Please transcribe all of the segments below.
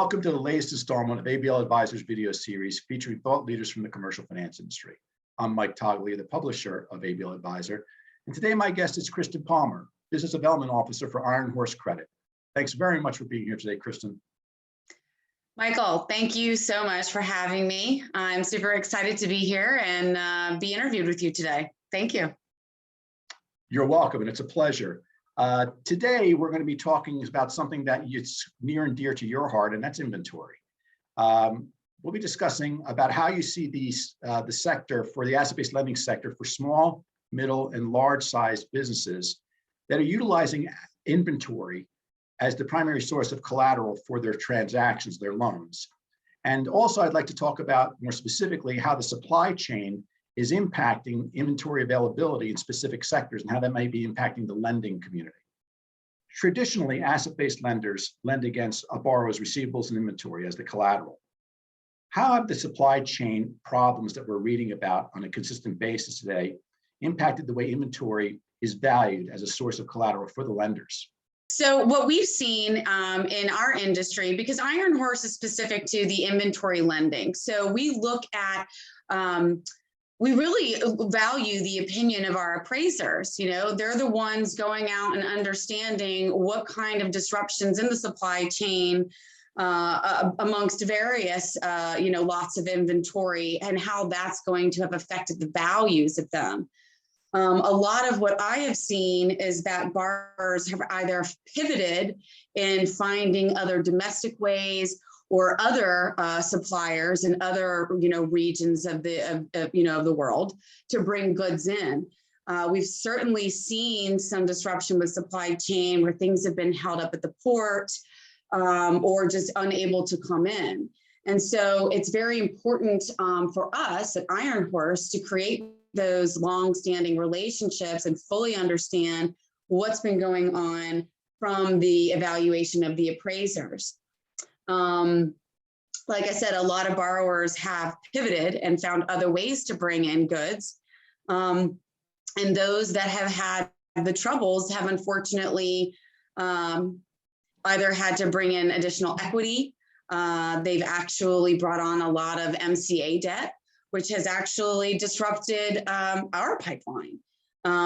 Welcome to the latest installment of ABL Advisors video series featuring thought leaders from the commercial finance industry. I'm Mike Toglia, the publisher of ABL Advisor, and today my guest is Kristen Palmer, Business Development Officer for Iron Horse Credit. Thanks very much for being here today, Kristen. Michael, thank you so much for having me. I'm super excited to be here and be interviewed with you today. Thank you. You're welcome, and it's a pleasure. Today, we're going to be talking about something that is near and dear to your heart, and that's inventory. We'll be discussing about how you see the sector for the asset-based lending sector for small, middle, and large-sized businesses that are utilizing inventory as the primary source of collateral for their transactions, their loans. And also, I'd like to talk about more specifically how the supply chain is impacting inventory availability in specific sectors and how that may be impacting the lending community. Traditionally, asset-based lenders lend against a borrower's receivables and inventory as the collateral. How have the supply chain problems that we're reading about on a consistent basis today impacted the way inventory is valued as a source of collateral for the lenders? So what we've seen in our industry, because Iron Horse is specific to the inventory lending, so we look at we really value the opinion of our appraisers. You know, they're the ones going out and understanding what kind of disruptions in the supply chain amongst various, lots of inventory and how that's going to have affected the values of them. A lot of what I have seen is that borrowers have either pivoted in finding other domestic ways or other suppliers in other, regions of the world to bring goods in. We've certainly seen some disruption with supply chain where things have been held up at the port or just unable to come in. And so it's very important for us at Iron Horse to create those long-standing relationships and fully understand what's been going on from the evaluation of the appraisers. Like I said, a lot of borrowers have pivoted and found other ways to bring in goods. And those that have had the troubles have unfortunately either had to bring in additional equity. They've actually brought on a lot of MCA debt, which has actually disrupted our pipeline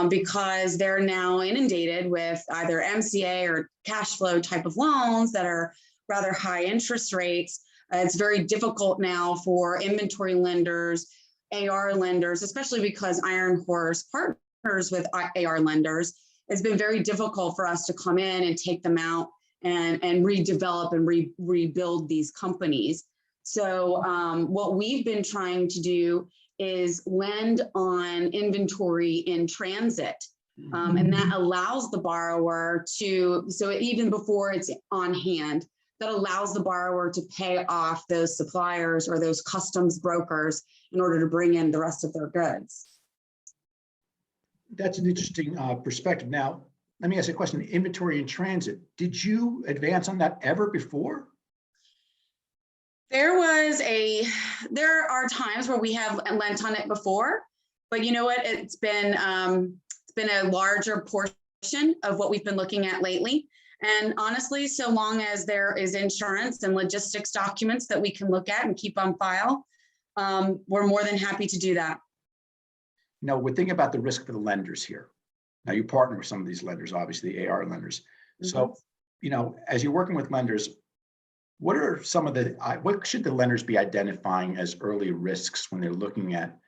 because they're now inundated with either MCA or cash flow type of loans that are rather high interest rates. It's very difficult now for inventory lenders, AR lenders, especially because Iron Horse partners with AR lenders. It's been very difficult for us to come in and take them out and redevelop and rebuild these companies. So what we've been trying to do is lend on inventory in transit. And that allows the borrower to, so even before it's on hand, that allows the borrower to pay off those suppliers or those customs brokers in order to bring in the rest of their goods. That's an interesting perspective. Now, let me ask you a question. Inventory in transit, did you advance on that ever before? There are times where we have lent on it before, but you know what? It's been a larger portion of what we've been looking at lately. And honestly, so long as there is insurance and logistics documents that we can look at and keep on file, we're more than happy to do that. No, we're thinking about the risk for the lenders here. Now, you partner with some of these lenders, obviously, the AR lenders. Mm-hmm. So, as you're working with lenders, what should the lenders be identifying as early risks when they're looking at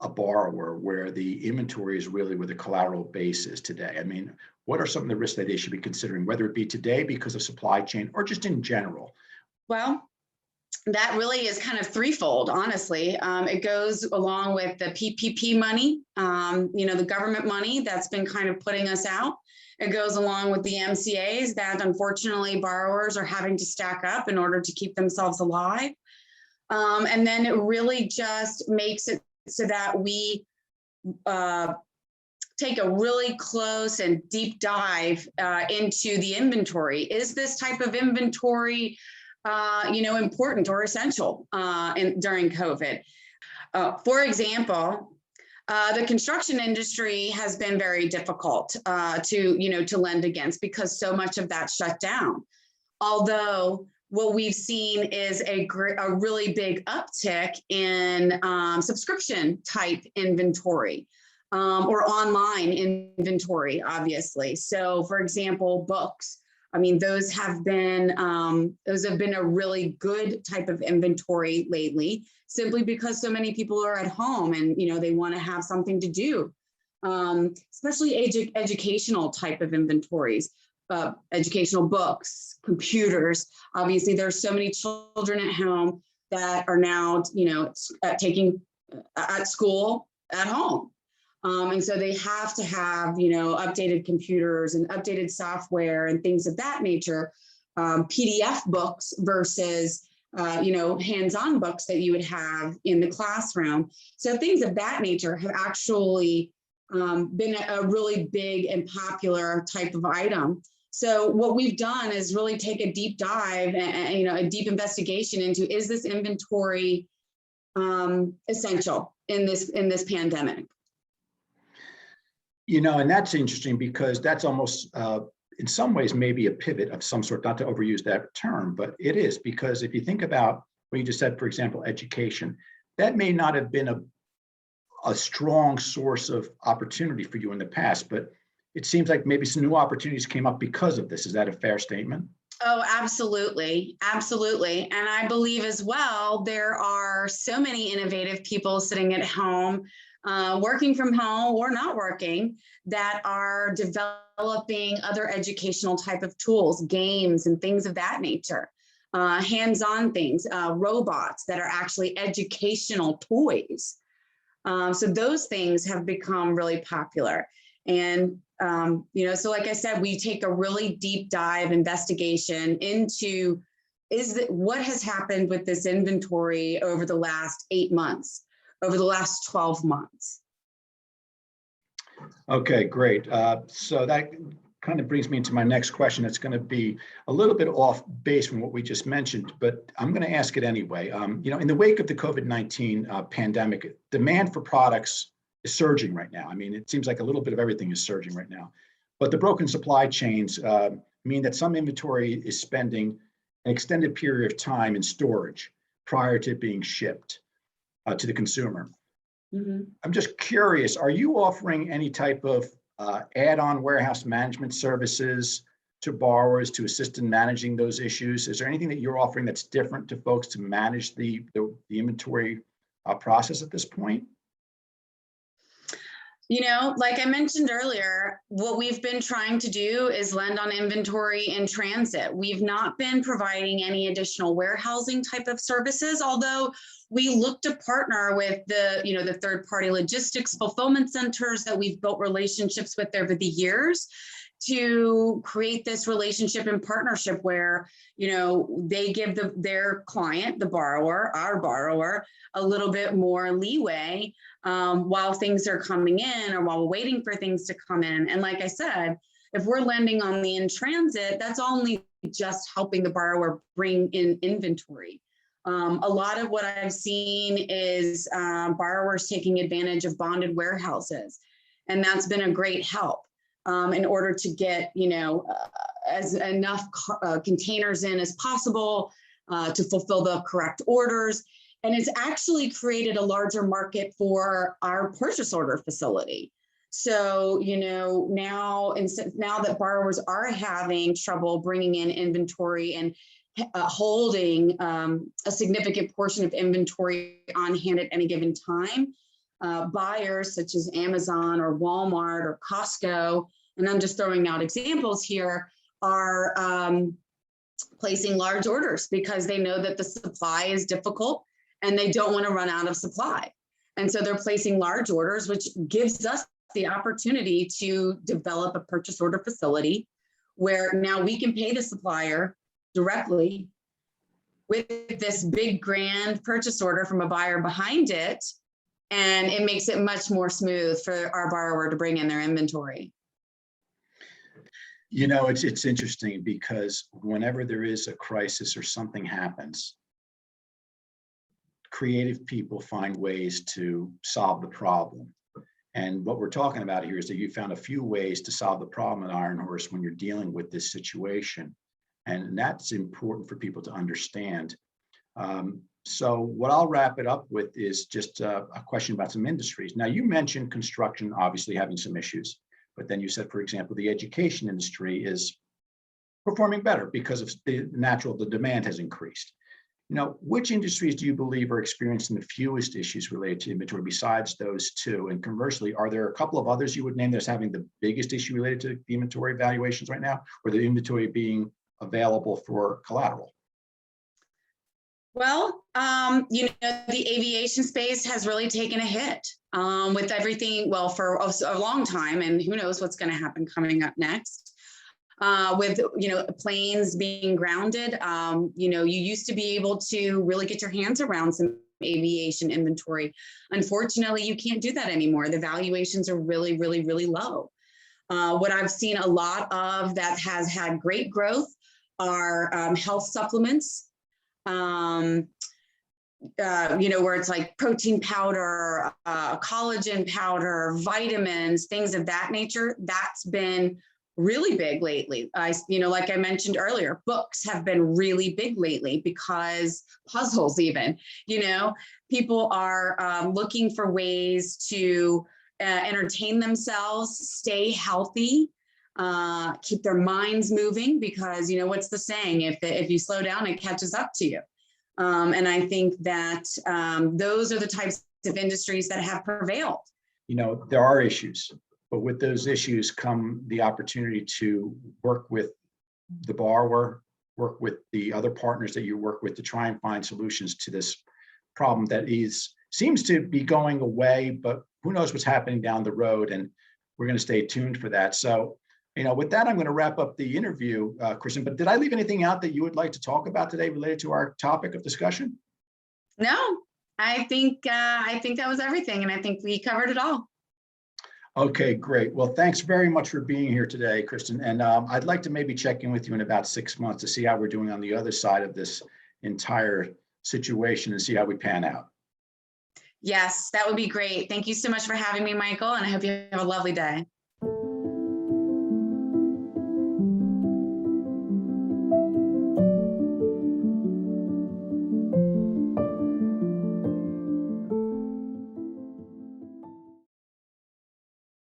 a borrower where the inventory is really where the collateral base is today? I mean, what are some of the risks that they should be considering, whether it be today because of supply chain or just in general? Well, that really is kind of threefold, honestly. It goes along with the PPP money, the government money that's been kind of putting us out. It goes along with the MCAs that unfortunately borrowers are having to stack up in order to keep themselves alive. And then it really just makes it so that we take a really close and deep dive into the inventory. Is this type of inventory, important or essential during COVID? For example, the construction industry has been very difficult to lend against because so much of that shut down. Although what we've seen is a really big uptick in subscription type inventory or online inventory, obviously. So, for example, books. I mean, those have been a really good type of inventory lately, simply because so many people are at home and they want to have something to do. Especially educational type of inventories, educational books, computers. Obviously, there's so many children at home that are now, taking at school at home. And so they have to have, updated computers and updated software and things of that nature, PDF books versus, hands-on books that you would have in the classroom. So things of that nature have actually been a really big and popular type of item. So what we've done is really take a deep dive and a deep investigation into, is this inventory essential in this pandemic? And that's interesting because that's almost, in some ways, maybe a pivot of some sort, not to overuse that term, but it is, because if you think about what you just said, for example, education, that may not have been a strong source of opportunity for you in the past, but it seems like maybe some new opportunities came up because of this. Is that a fair statement? Oh, absolutely. Absolutely. And I believe as well, there are so many innovative people sitting at home, working from home or not working, that are developing other educational type of tools, games and things of that nature, hands-on things, robots that are actually educational toys. So those things have become really popular. And, so like I said, we take a really deep dive investigation into what has happened with this inventory over the last 8 months, over the last 12 months. Okay, great. So that kind of brings me into my next question. It's going to be a little bit off base from what we just mentioned, but I'm going to ask it anyway. In the wake of the COVID-19 pandemic, demand for products is surging right now. I mean, it seems like a little bit of everything is surging right now. But the broken supply chains mean that some inventory is spending an extended period of time in storage prior to being shipped to the consumer. Mm-hmm. I'm just curious, are you offering any type of add-on warehouse management services to borrowers to assist in managing those issues? Is there anything that you're offering that's different to folks to manage the inventory process at this point? Like I mentioned earlier, what we've been trying to do is lend on inventory in transit. We've not been providing any additional warehousing type of services, although we look to partner with the third-party logistics fulfillment centers that we've built relationships with over the years to create this relationship and partnership where, they give their client, the borrower, our borrower, a little bit more leeway while things are coming in or while we're waiting for things to come in. And like I said, if we're lending on the in transit, that's only just helping the borrower bring in inventory. A lot of what I've seen is borrowers taking advantage of bonded warehouses, and that's been a great help in order to get, as enough containers in as possible to fulfill the correct orders. And it's actually created a larger market for our purchase order facility. So, now that borrowers are having trouble bringing in inventory and holding a significant portion of inventory on hand at any given time, buyers such as Amazon or Walmart or Costco, and I'm just throwing out examples here, are placing large orders because they know that the supply is difficult and they don't want to run out of supply. And so they're placing large orders, which gives us the opportunity to develop a purchase order facility where now we can pay the supplier directly with this big grand purchase order from a buyer behind it. And it makes it much more smooth for our borrower to bring in their inventory. It's interesting because whenever there is a crisis or something happens, creative people find ways to solve the problem. And what we're talking about here is that you found a few ways to solve the problem at Iron Horse when you're dealing with this situation. And that's important for people to understand. So what I'll wrap it up with is just a question about some industries. Now, you mentioned construction obviously having some issues, but then you said, for example, the education industry is performing better because of the demand has increased. Which industries do you believe are experiencing the fewest issues related to inventory besides those two? And conversely, are there a couple of others you would name that's having the biggest issue related to the inventory valuations right now, or the inventory being available for collateral? Well, the aviation space has really taken a hit with everything, well, for a long time, and who knows what's going to happen coming up next. With, planes being grounded, you used to be able to really get your hands around some aviation inventory. Unfortunately, you can't do that anymore. The valuations are really, really, really low. What I've seen a lot of that has had great growth are health supplements. Where it's like protein powder, collagen powder, vitamins, things of that nature. That's been really big lately. Like I mentioned earlier, books have been really big lately because puzzles even, people are looking for ways to entertain themselves, stay healthy, keep their minds moving, because what's the saying, if you slow down, it catches up to you. And I think that those are the types of industries that have prevailed. There are issues, but with those issues come the opportunity to work with the borrower, work with the other partners that you work with to try and find solutions to this problem that seems to be going away, but who knows what's happening down the road, and we're going to stay tuned for that. So, with that, I'm going to wrap up the interview, Kristen, but did I leave anything out that you would like to talk about today related to our topic of discussion? No, I think that was everything, and I think we covered it all. Okay, great. Well, thanks very much for being here today, Kristen. And I'd like to maybe check in with you in about 6 months to see how we're doing on the other side of this entire situation and see how we pan out. Yes, that would be great. Thank you so much for having me, Michael, and I hope you have a lovely day.